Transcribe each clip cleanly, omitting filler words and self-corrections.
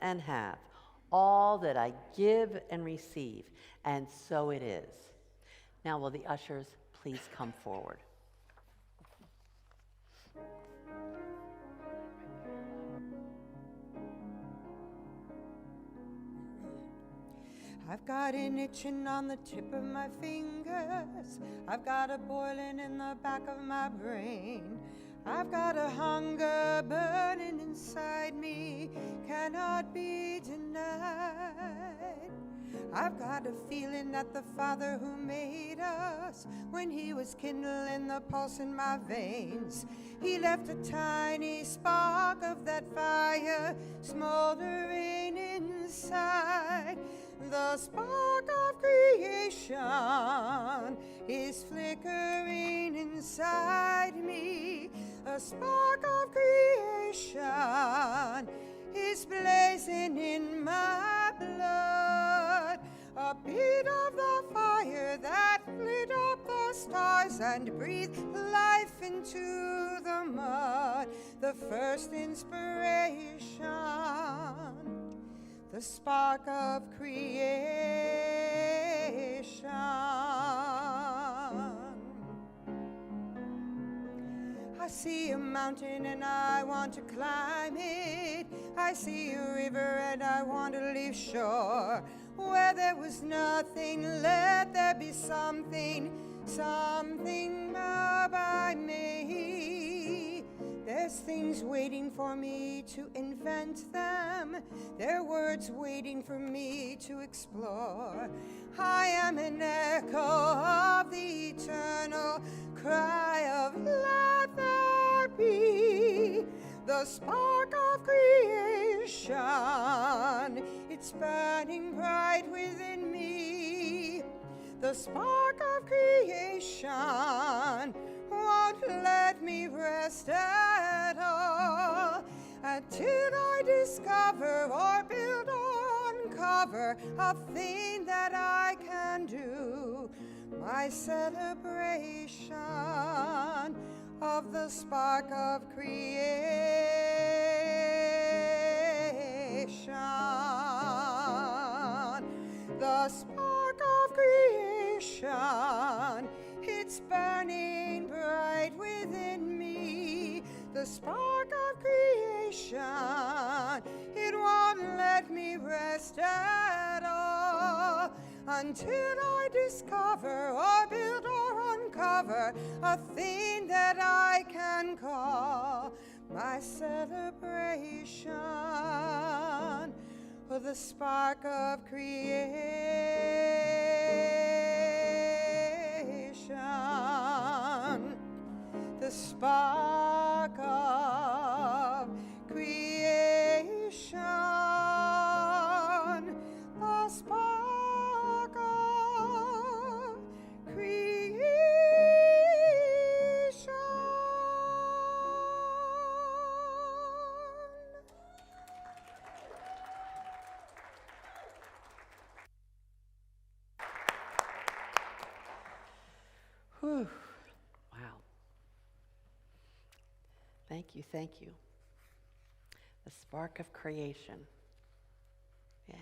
and have all that I give and receive, and so it is. Now will the ushers please come forward. I've got an itching on the tip of my fingers. I've got a boiling in the back of my brain. I've got a hunger burning inside me, cannot be denied. I've got a feeling that the Father who made us, when he was kindling the pulse in my veins, he left a tiny spark of that fire smoldering inside. The spark of creation is flickering inside me. A spark of creation is blazing in my blood. A bit of the fire that lit up the stars and breathed life into the mud. The first inspiration, the spark of creation. I see a mountain and I want to climb it. I see a river and I want to leave shore. Where there was nothing, let there be something, something more by me. There's things waiting for me to invent them. There are words waiting for me to explore. I am an echo of the eternal cry of let there be. The spark of creation, it's burning bright within me. The spark of creation won't let me rest at all until I discover or build or uncover a thing that I can do. My celebration of the spark of creation. The spark of creation, it's burning bright within me. The spark of creation, it won't let me rest at all until I discover or build or uncover a thing that I can call my celebration. For the spark of creation, the spark of creation, the spark of creation. Whew. Wow. Thank you, thank you. The spark of creation. Yeah,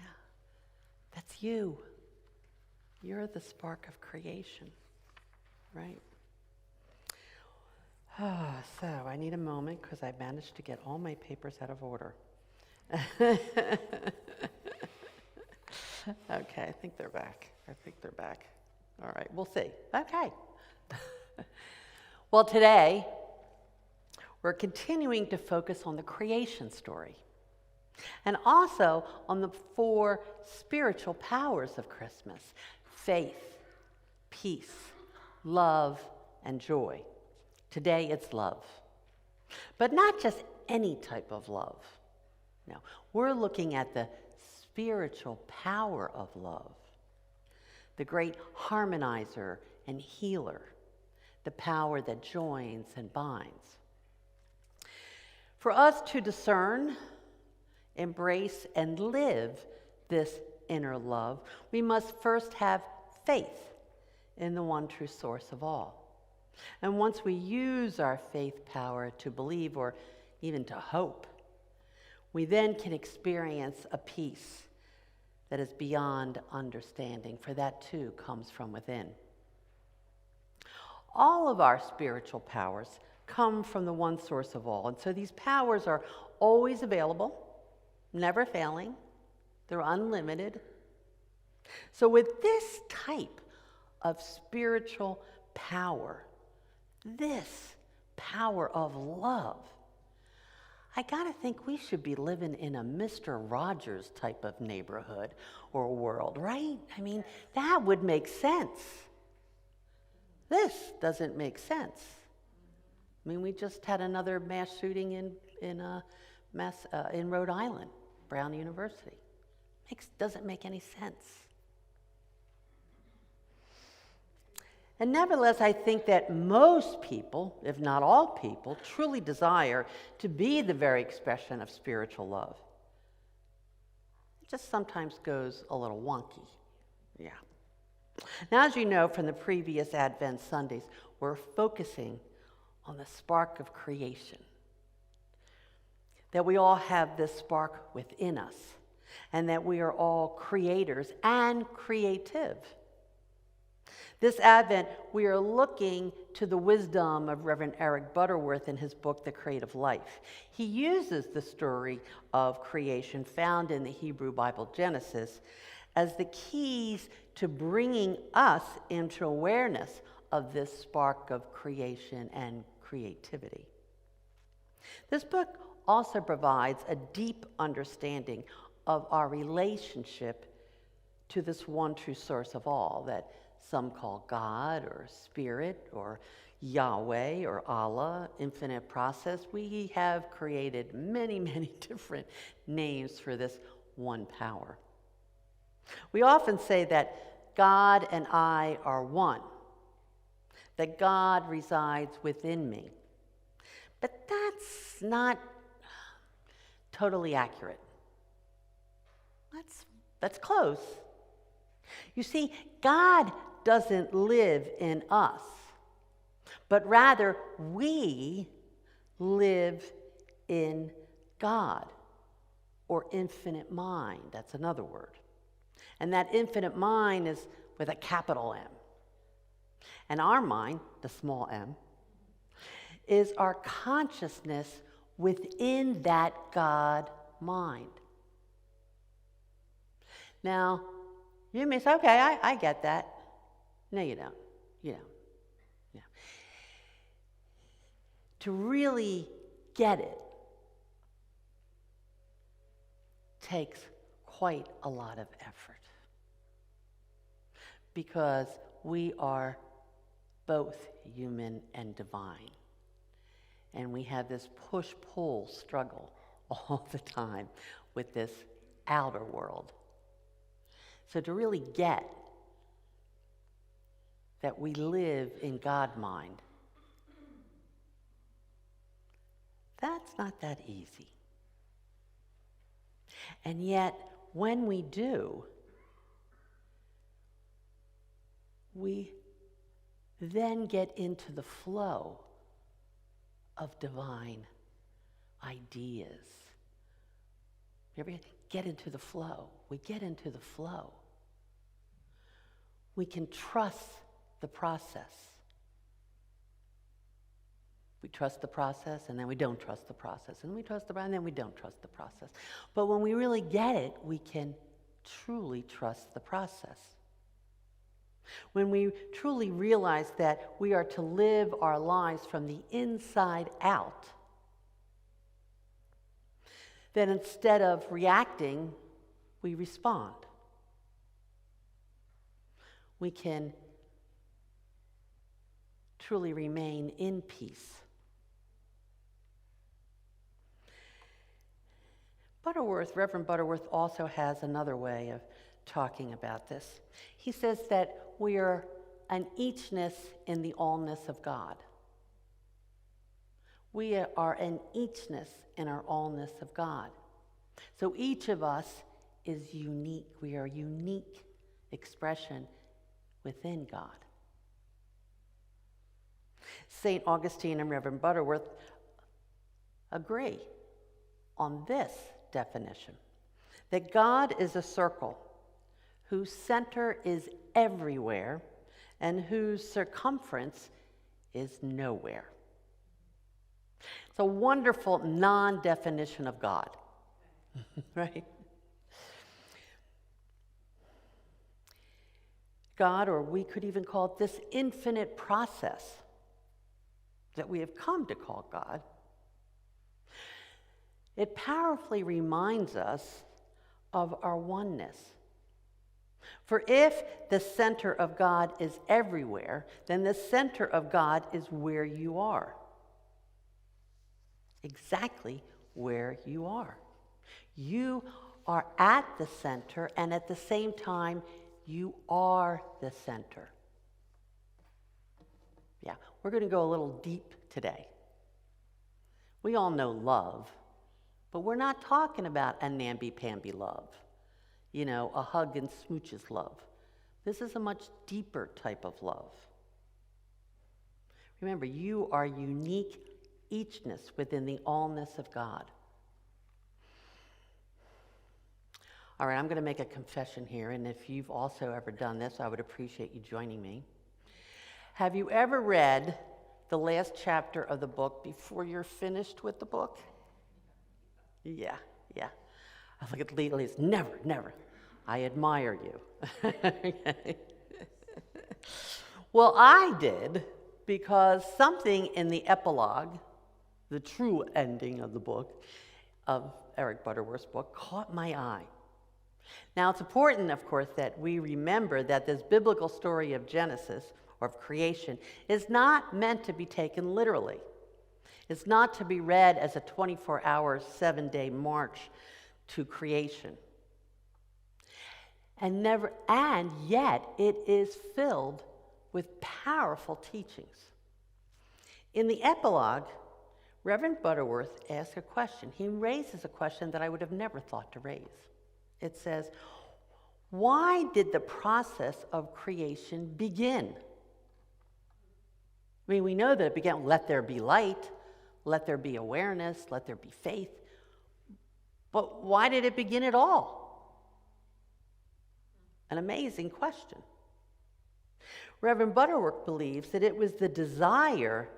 that's you. You're the spark of creation, right? So I need a moment because I managed to get all my papers out of order. Okay, I think they're back. All right, we'll see. Okay. Well, today, we're continuing to focus on the creation story and also on the 4 spiritual powers of Christmas: faith, peace, love, and joy. Today, it's love. But not just any type of love. No, we're looking at the spiritual power of love, the great harmonizer and healer, the power that joins and binds. For us to discern, embrace, and live this inner love, we must first have faith in the one true source of all. And once we use our faith power to believe or even to hope, we then can experience a peace that is beyond understanding, for that too comes from within. All of our spiritual powers come from the one source of all, and so these powers are always available, never failing, they're unlimited. So with this type of spiritual power, this power of love, I gotta think we should be living in a Mr. Rogers type of neighborhood or world, right? I mean, that would make sense. This doesn't make sense. I mean, we just had another mass shooting in Rhode Island, Brown University. Doesn't make any sense. And nevertheless, I think that most people, if not all people, truly desire to be the very expression of spiritual love. It just sometimes goes a little wonky. Yeah. Now, as you know from the previous Advent Sundays, we're focusing on the spark of creation. That we all have this spark within us, and that we are all creators and creative. This Advent, we are looking to the wisdom of Reverend Eric Butterworth in his book, The Creative Life. He uses the story of creation found in the Hebrew Bible, Genesis, as the keys to bringing us into awareness of this spark of creation and creativity. This book also provides a deep understanding of our relationship to this one true source of all that some call God or Spirit or Yahweh or Allah, infinite process. We have created many, many different names for this one power. We often say that God and I are one, that God resides within me. But that's not totally accurate. That's close. You see, God doesn't live in us, but rather we live in God, or infinite mind. That's another word. And that infinite mind is with a capital M. And our mind, the small m, is our consciousness within that God mind. Now, you may say, okay, I get that. No, you don't. You don't. Yeah. To really get it takes quite a lot of effort, because we are both human and divine. And we have this push-pull struggle all the time with this outer world. So to really get that we live in God mind, that's not that easy. And yet, when we do, we then get into the flow of divine ideas. You ever get into the flow? We get into the flow. We can trust the process. We trust the process, and then we don't trust the process, and we trust the process, and then we don't trust the process. But when we really get it, we can truly trust the process. When we truly realize that we are to live our lives from the inside out, then instead of reacting, we respond. We can truly remain in peace. Reverend Butterworth also has another way of talking about this. He says that we are an eachness in the allness of God. We are an eachness in our allness of God. So each of us is unique. We are a unique expression within God. St. Augustine and Reverend Butterworth agree on this definition, that God is a circle whose center is everywhere and whose circumference is nowhere. It's a wonderful non-definition of God, right? God, or we could even call it this infinite process that we have come to call God, it powerfully reminds us of our oneness. For if the center of God is everywhere, then the center of God is where you are. Exactly where you are. You are at the center, and at the same time, you are the center. Yeah, we're going to go a little deep today. We all know love, but we're not talking about a namby-pamby love. You know, a hug and smooches love. This is a much deeper type of love. Remember, you are unique eachness within the allness of God. All right, I'm going to make a confession here, and if you've also ever done this, I would appreciate you joining me. Have you ever read the last chapter of the book before you're finished with the book? Yeah. I look at Lee's, never. I admire you. Okay. Well, I did, because something in the epilogue, the true ending of the book, of Eric Butterworth's book, caught my eye. Now, it's important, of course, that we remember that this biblical story of Genesis, or of creation, is not meant to be taken literally. It's not to be read as a 24-hour, 7-day march to creation. And yet it is filled with powerful teachings. In the epilogue, Reverend Butterworth asks a question. He raises a question that I would have never thought to raise. It says, why did the process of creation begin? I mean, we know that it began, let there be light, let there be awareness, let there be faith. But why did it begin at all? An amazing question. Reverend Butterworth believes that it was the desire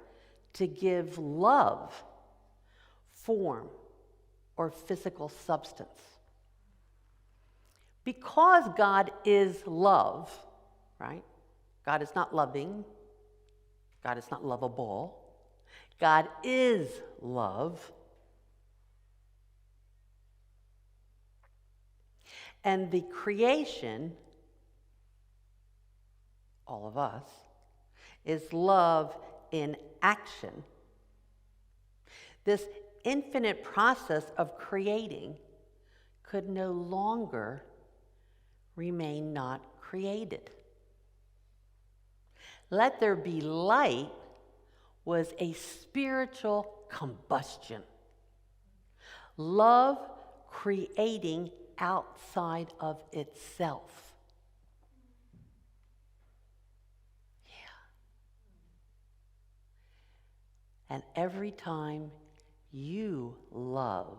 to give love form or physical substance. Because God is love, right? God is not loving. God is not lovable. God is love. And the creation, all of us, is love in action. This infinite process of creating could no longer remain not created. Let there be light was a spiritual combustion. Love creating outside of itself. Yeah. And every time you love,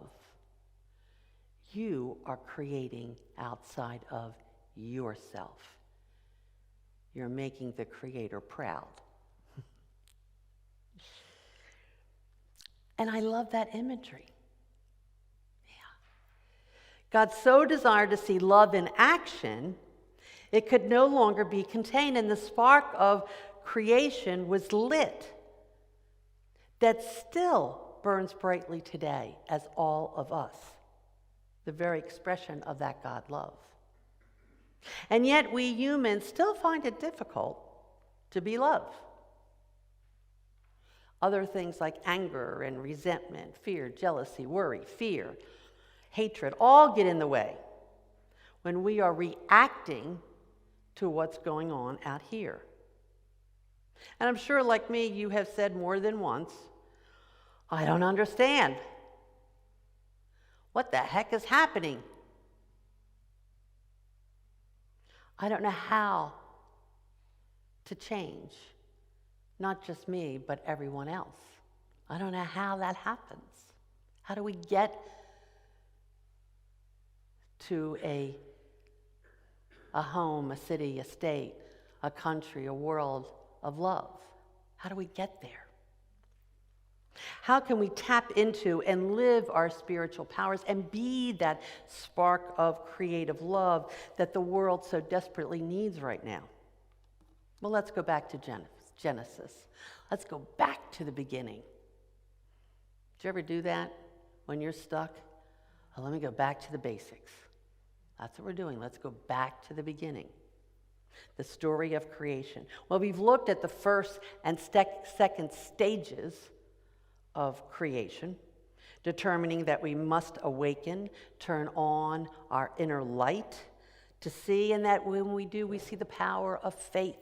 you are creating outside of yourself. You're making the Creator proud. And I love that imagery. God so desired to see love in action, it could no longer be contained, and the spark of creation was lit. That still burns brightly today as all of us, the very expression of that God love. And yet we humans still find it difficult to be love. Other things like anger and resentment, fear, jealousy, worry, fear, hatred, all get in the way when we are reacting to what's going on out here. And I'm sure, like me, you have said more than once, I don't understand. What the heck is happening? I don't know how to change, not just me, but everyone else. I don't know how that happens. How do we get to a home, a city, a state, a country, a world of love? How do we get there? How can we tap into and live our spiritual powers and be that spark of creative love that the world so desperately needs right now? Well, let's go back to Genesis. Let's go back to the beginning. Did you ever do that when you're stuck? Oh, let me go back to the basics. That's what we're doing. Let's go back to the beginning. The story of creation. Well, we've looked at the first and second stages of creation, determining that we must awaken, turn on our inner light to see, and that when we do, we see the power of faith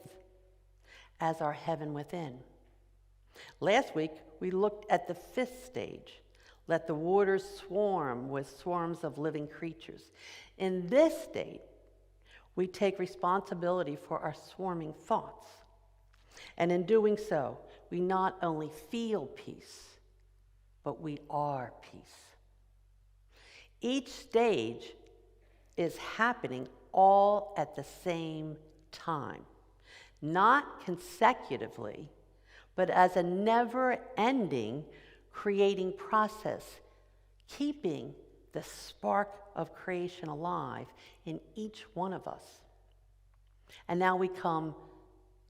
as our heaven within. Last week, we looked at the fifth stage. Let the waters swarm with swarms of living creatures. In this state, we take responsibility for our swarming thoughts. And in doing so, we not only feel peace, but we are peace. Each stage is happening all at the same time, not consecutively, but as a never-ending creating process, keeping the spark of creation alive in each one of us. And now we come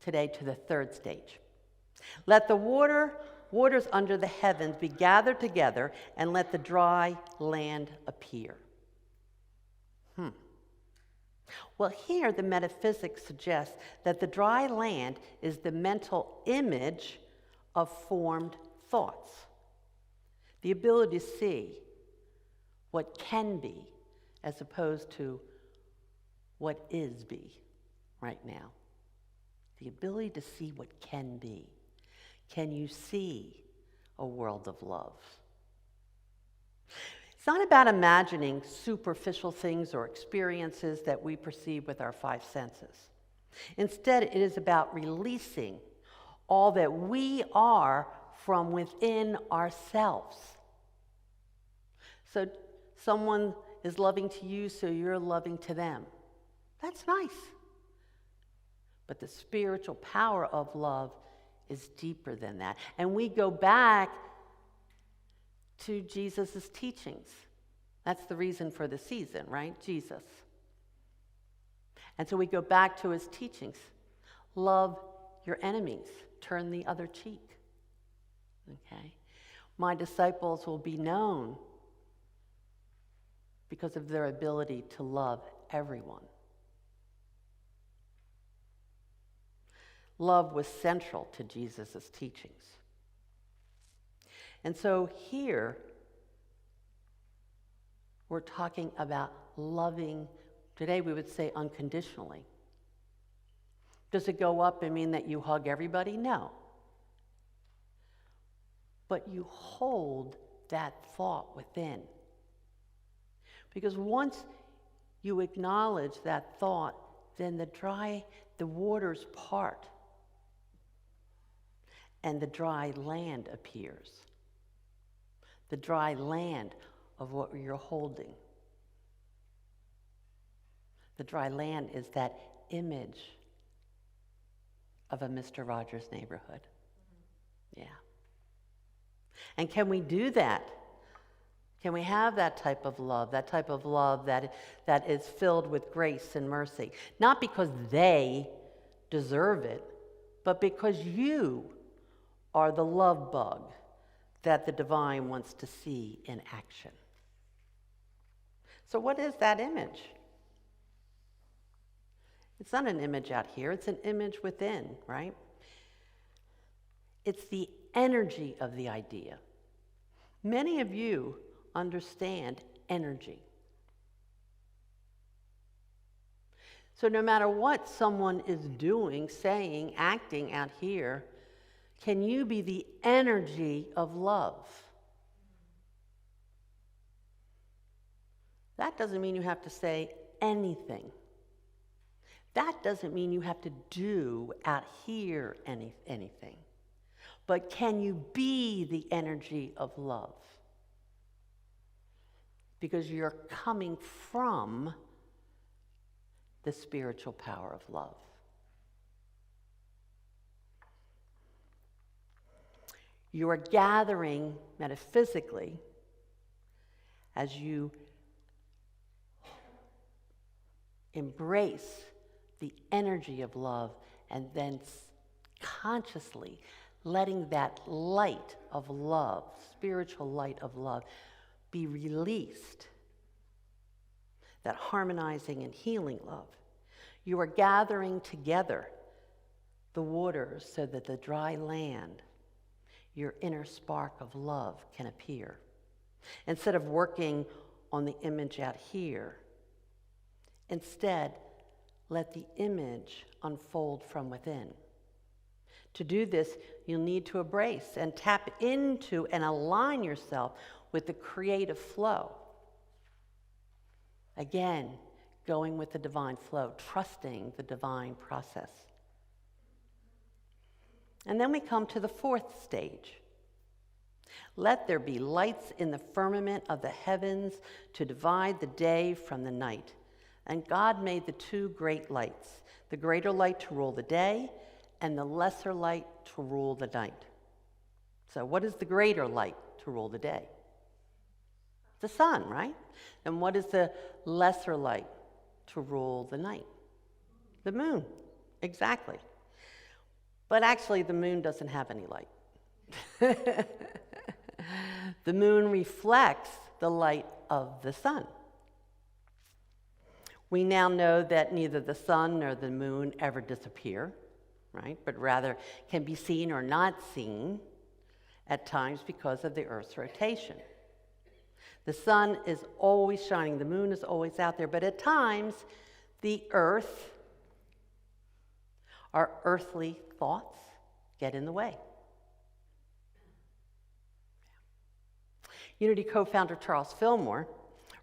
today to the third stage. Let the waters under the heavens be gathered together, and let the dry land appear. Well, here the metaphysics suggests that the dry land is the mental image of formed thoughts. The ability to see what can be as opposed to what is be right now. The ability to see what can be. Can you see a world of love? It's not about imagining superficial things or experiences that we perceive with our five senses. Instead, it is about releasing all that we are from within ourselves. So someone is loving to you, so you're loving to them. That's nice. But the spiritual power of love is deeper than that. And we go back to Jesus' teachings. That's the reason for the season, right? Jesus. And so we go back to his teachings. Love your enemies. Turn the other cheek. Okay? My disciples will be known because of their ability to love everyone. Love was central to Jesus' teachings. And so here, we're talking about loving, today we would say unconditionally. Does it go up and mean that you hug everybody? No. But you hold that thought within. Because once you acknowledge that thought, then the waters part. And the dry land appears. The dry land of what you're holding. The dry land is that image of a Mr. Rogers neighborhood. Yeah. And can we do that? Can we have that type of love that is filled with grace and mercy? Not because they deserve it, but because you are the love bug that the divine wants to see in action. So what is that image? It's not an image out here, it's an image within, right? It's the energy of the idea. Many of you understand energy. So no matter what someone is doing, saying, acting out here, can you be the energy of love? That doesn't mean you have to say anything. That doesn't mean you have to do out here anything. But can you be the energy of love? because you're coming from the spiritual power of love. You are gathering metaphysically as you embrace the energy of love and then consciously letting that light of love, spiritual light of love, be released. That harmonizing and healing love. You are gathering together the waters so that the dry land, your inner spark of love, can appear. Instead of working on the image out here, instead, let the image unfold from within. To do this, you'll need to embrace and tap into and align yourself with the creative flow. Again, going with the divine flow, trusting the divine process. And then we come to the fourth stage. Let there be lights in the firmament of the heavens to divide the day from the night. And God made the two great lights, the greater light to rule the day and the lesser light to rule the night. So what is the greater light to rule the day? The sun, right? And what is the lesser light to rule the night? The moon, exactly. But actually, the moon doesn't have any light. The moon reflects the light of the sun. We now know that neither the sun nor the moon ever disappear, right? But rather can be seen or not seen at times because of the Earth's rotation. The sun is always shining, the moon is always out there, but at times the Earth, our earthly thoughts, get in the way. Unity co-founder Charles Fillmore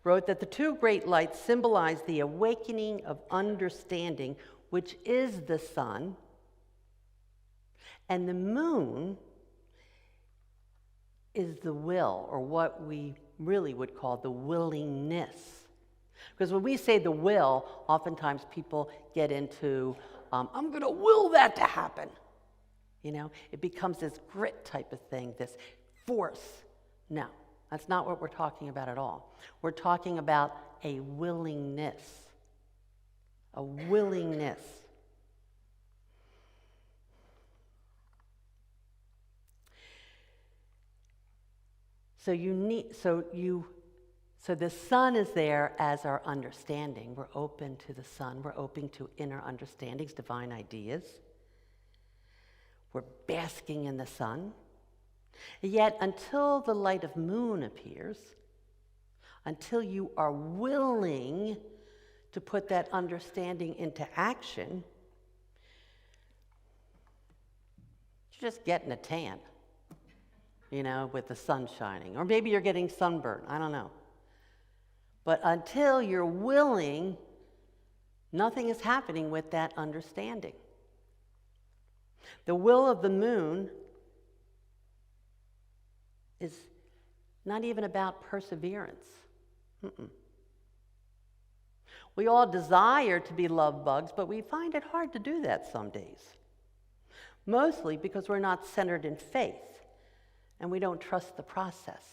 wrote that the two great lights symbolize the awakening of understanding, which is the sun, and the moon is the will, or what we really would call the willingness. Because when we say the will, oftentimes people get into, I'm going to will that to happen. You know, it becomes this grit type of thing, this force. No, that's not what we're talking about at all. We're talking about a willingness. A willingness. So the sun is there as our understanding. We're open to the sun. We're open to inner understandings, divine ideas. We're basking in the sun. Yet until the light of moon appears, until you are willing to put that understanding into action, you're just getting a tan, you know, with the sun shining. Or maybe you're getting sunburn, I don't know. But until you're willing, nothing is happening with that understanding. The will of the moon is not even about perseverance. We all desire to be love bugs, but we find it hard to do that some days. Mostly because we're not centered in faith and we don't trust the process.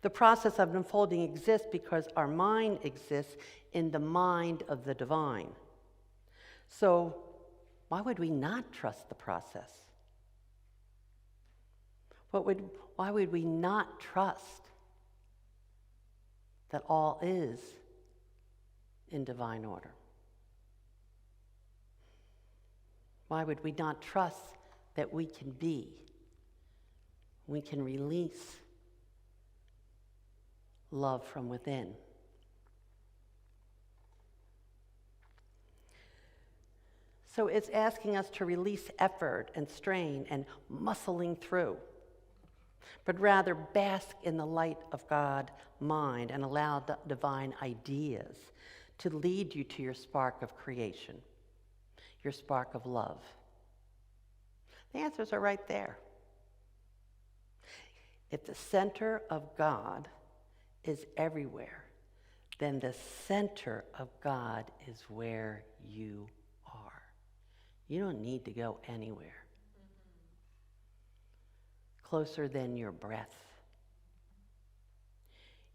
The process of unfolding exists because our mind exists in the mind of the divine. So why would we not trust the process? Why would we not trust that all is in divine order? Why would we not trust that we can be? We can release love from within. So it's asking us to release effort and strain and muscling through, but rather bask in the light of God mind and allow the divine ideas to lead you to your spark of creation, your spark of love. The answers are right there. If the center of God is everywhere, then the center of God is where you are. You don't need to go anywhere. Closer than your breath.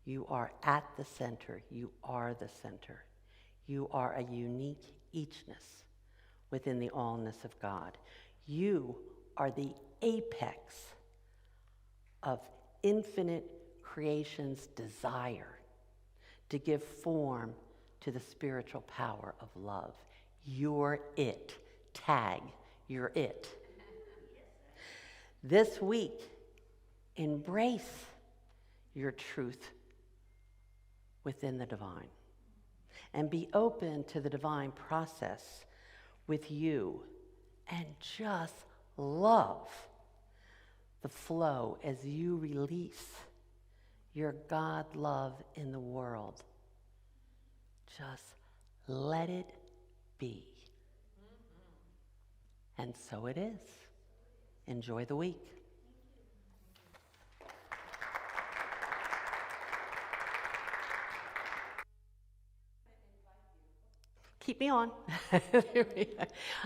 You are at the center. You are the center. You are a unique eachness within the allness of God. You are the apex of infinite creation's desire to give form to the spiritual power of love. You're it. Tag, you're it. This week, embrace your truth within the divine and be open to the divine process with you and just love the flow as you release your God love in the world. Just let it be. And so it is. Enjoy the week. Keep me on.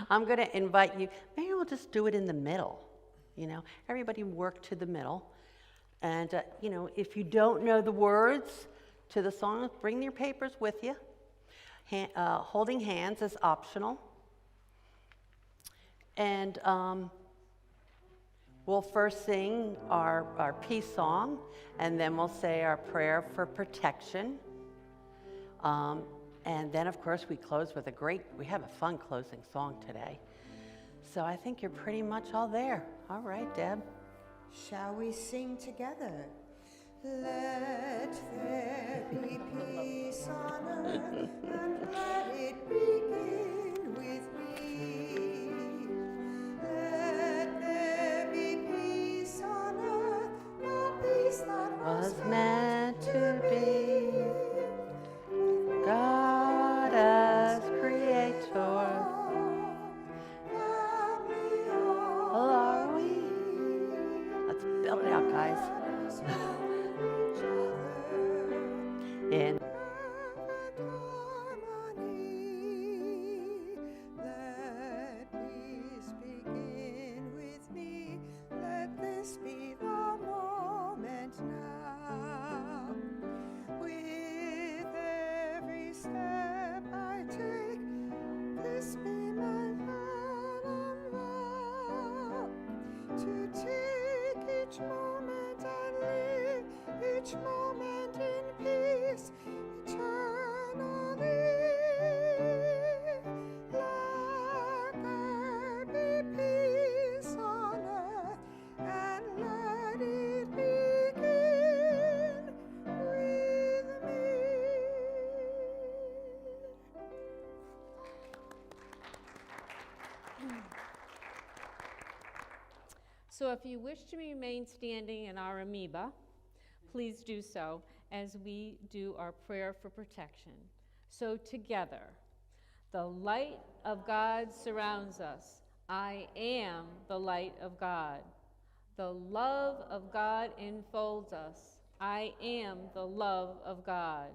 I'm going to invite you. Maybe we'll just do it in the middle. You know, everybody work to the middle. And, if you don't know the words to the song, bring your papers with you. Holding hands is optional. And we'll first sing our peace song, and then we'll say our prayer for protection. And then, of course, we close with we have a fun closing song today. So I think you're pretty much all there. All right, Deb. Shall we sing together? Let there be peace on earth, and let it begin with me. Let there be peace on earth, the peace that was meant to be. God as creator. Are we? Let's build it out, guys. In let peace begin with me. Let this be the moment now. With every step I take, this be my plan and vow, to take each moment and live each moment in peace eternally. Let there be peace on earth, and let it begin with me. So if you wish to remain standing in our amoeba, please do so as we do our prayer for protection. So together, the light of God surrounds us. I am the light of God. The love of God enfolds us. I am the love of God.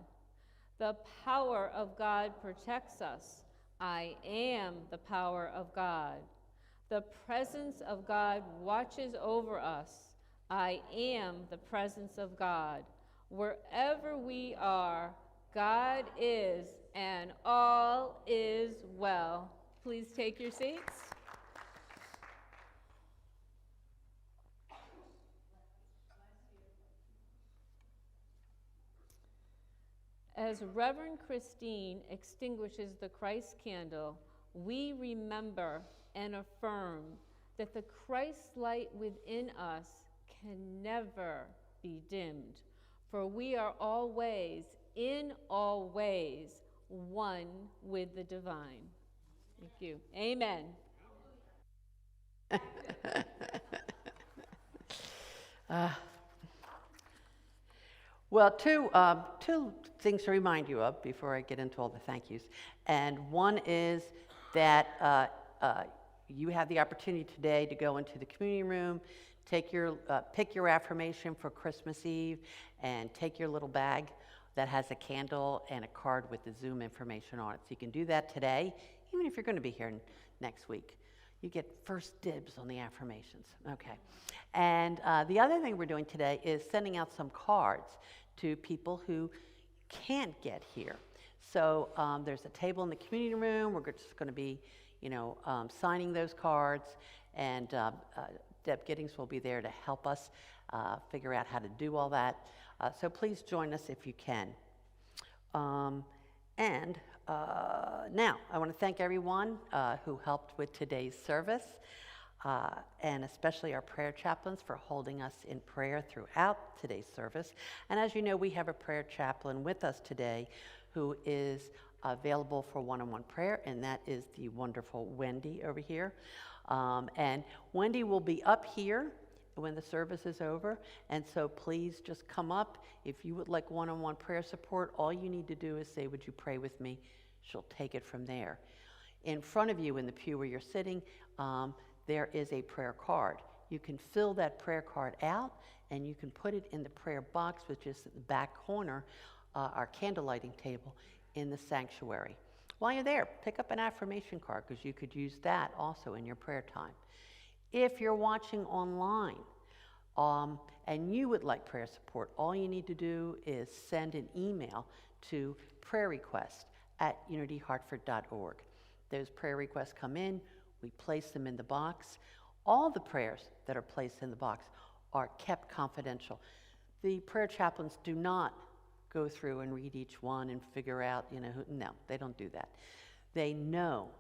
The power of God protects us. I am the power of God. The presence of God watches over us. I am the presence of God. Wherever we are, God is, and all is well. Please take your seats. As Reverend Christine extinguishes the Christ candle, we remember and affirm that the Christ light within us can never be dimmed, for we are always, in all ways, one with the divine. Thank you. Amen. Well, two things to remind you of before I get into all the thank yous. And one is that you have the opportunity today to go into the community room pick your affirmation for Christmas Eve, and take your little bag that has a candle and a card with the Zoom information on it. So you can do that today, even if you're going to be here next week. You get first dibs on the affirmations. Okay. And the other thing we're doing today is sending out some cards to people who can't get here. So there's a table in the community room. We're just going to be, signing those cards, and Deb Giddings will be there to help us figure out how to do all that. So please join us if you can. Now, I want to thank everyone who helped with today's service, and especially our prayer chaplains for holding us in prayer throughout today's service. And as you know, we have a prayer chaplain with us today who is available for one-on-one prayer, and that is the wonderful Wendy over here. And Wendy will be up here when the service is over, and so please just come up. If you would like one-on-one prayer support, all you need to do is say, "Would you pray with me?" She'll take it from there. In front of you in the pew where you're sitting, there is a prayer card. You can fill that prayer card out, and you can put it in the prayer box, which is at the back corner, our candle lighting table in the sanctuary. While you're there, pick up an affirmation card, because you could use that also in your prayer time. If you're watching online and you would like prayer support, all you need to do is send an email to prayerrequest@unityhartford.org. Those prayer requests come in, we place them in the box. All the prayers that are placed in the box are kept confidential. The prayer chaplains do not go through and read each one and figure out, no, they don't do that. They know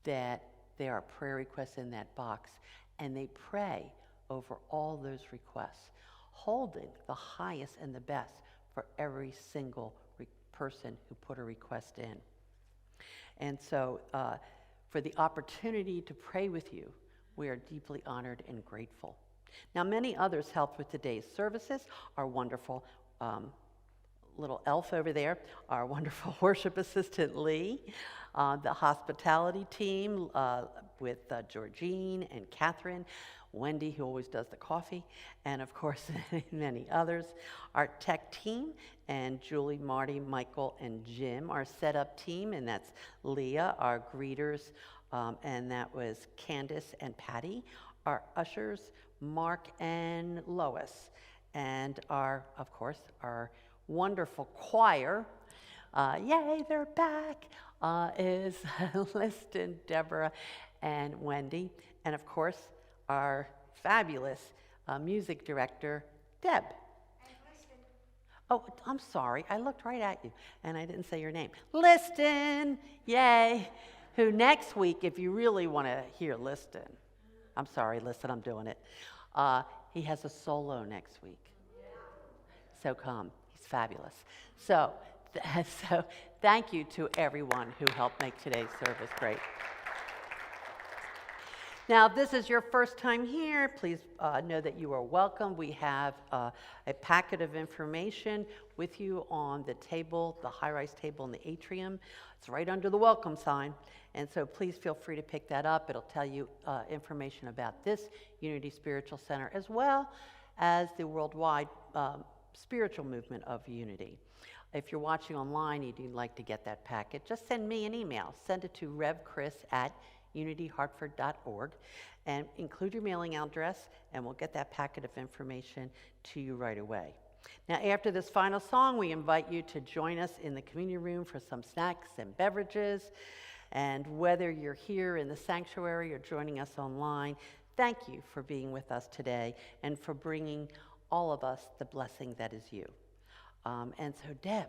that there are prayer requests in that box, and they pray over all those requests, holding the highest and the best for every single person who put a request in. And so for the opportunity to pray with you, we are deeply honored and grateful. Now, many others helped with today's services. Our wonderful little elf over there, our wonderful worship assistant Lee, the hospitality team with Georgine and Catherine, Wendy, who always does the coffee, and of course many others, our tech team, and Julie, Marty, Michael, and Jim, our setup team, and that's Leah, our greeters, and that was Candace and Patty, our ushers, Mark and Lois, and of course, our wonderful choir, yay, they're back, is Liston, Deborah, and Wendy, and of course, our fabulous music director, Deb. Oh, I'm sorry, I looked right at you, and I didn't say your name. Liston, yay, who next week, if you really want to hear Liston, I'm sorry, Liston, I'm doing it, he has a solo next week. So come. He's fabulous. So thank you to everyone who helped make today's service great. Now, if this is your first time here, please know that you are welcome. We have a packet of information with you on the table, the high-rise table in the atrium. It's right under the welcome sign. And so please feel free to pick that up. It'll tell you information about this Unity Spiritual Center, as well as the worldwide spiritual movement of Unity. If you're watching online and you'd like to get that packet, just send me an email. Send it to revchris@unityhartford.org and include your mailing address, and we'll get that packet of information to you right away. Now, after this final song, we invite you to join us in the communion room for some snacks and beverages. And whether you're here in the sanctuary or joining us online, thank you for being with us today and for bringing all of us the blessing that is you. And so, Deb,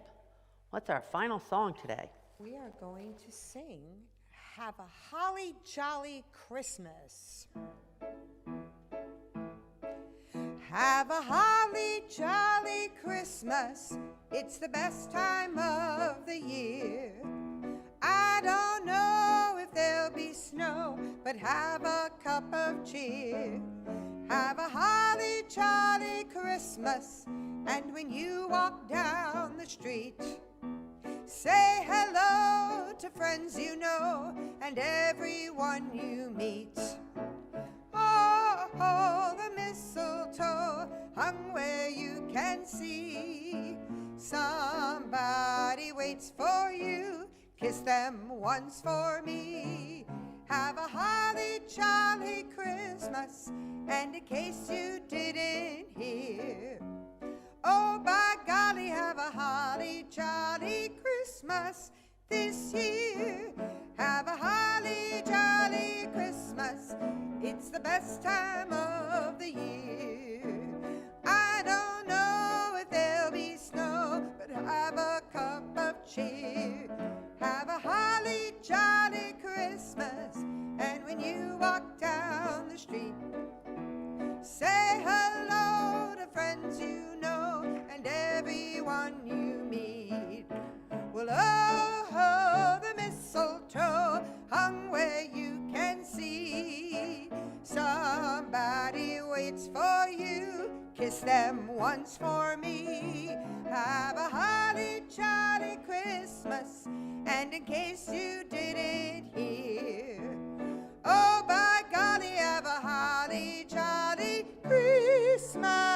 what's our final song today? We are going to sing Have a Holly Jolly Christmas. Have a holly jolly Christmas. It's the best time of the year. I don't know if there'll be snow, but have a cup of cheer. Have a holly jolly Christmas, and when you walk down the street, say hello to friends you know and everyone you meet. Oh, the mistletoe mistletoe hung where you can see. Somebody waits for you, kiss them once for me. Have a holly jolly Christmas, and in case you didn't hear, oh, by golly, have a holly jolly Christmas this year. Have a holly jolly Christmas, it's the best time of the year. I don't know if there'll be snow, but have a cup of cheer. Have a holly jolly Christmas, and when you walk down the street, say hello to friends you know and everyone you meet. Well, oh, the mistletoe hung where you can see. Somebody waits for you, kiss them once for me. Have a holly jolly Christmas, and in case you didn't hear, oh, by golly, have a holly jolly Christmas.